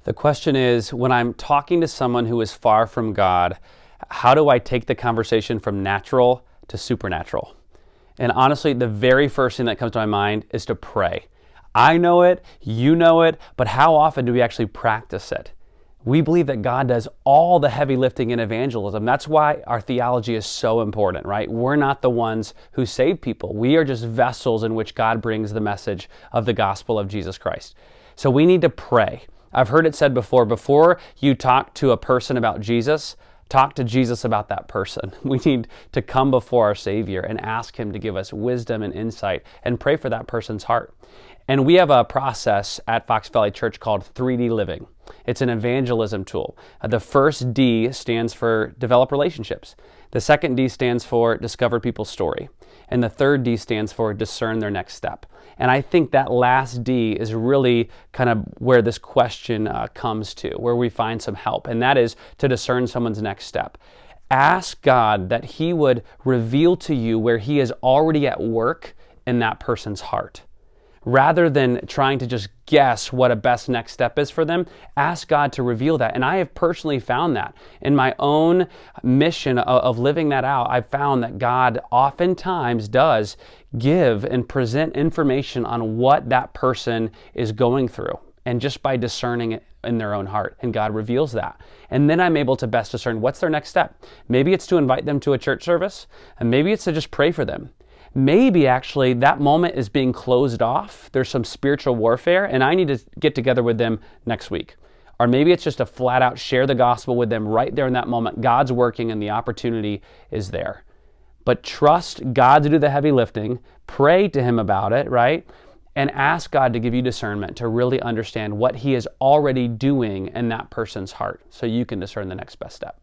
The question is, when I'm talking to someone who is far from God, how do I take the conversation from natural to supernatural? And honestly, the very first thing that comes to my mind is to pray. I know it, you know it, but how often do we actually practice it? We believe that God does all the heavy lifting in evangelism. That's why our theology is so important, right? We're not the ones who save people. We are just vessels in which God brings the message of the gospel of Jesus Christ. So we need to pray. I've heard it said before you talk to a person about Jesus, talk to Jesus about that person. We need to come before our Savior and ask Him to give us wisdom and insight and pray for that person's heart. And we have a process at Fox Valley Church called 3D Living. It's an evangelism tool. The first D stands for develop relationships. The second D stands for discover people's story. And the third D stands for discern their next step. And I think that last D is really kind of where this question comes to, where we find some help. And that is to discern someone's next step. Ask God that He would reveal to you where He is already at work in that person's heart. Rather than trying to just guess what a best next step is for them, ask God to reveal that. And I have personally found that in my own mission of living that out. I've found that God oftentimes does give and present information on what that person is going through. And just by discerning it in their own heart, and God reveals that. And then I'm able to best discern what's their next step. Maybe it's to invite them to a church service, and maybe it's to just pray for them. Maybe actually that moment is being closed off. There's some spiritual warfare and I need to get together with them next week. Or maybe it's just a flat out share the gospel with them right there in that moment. God's working and the opportunity is there. But trust God to do the heavy lifting. Pray to Him about it, right? And ask God to give you discernment to really understand what He is already doing in that person's heart so you can discern the next best step.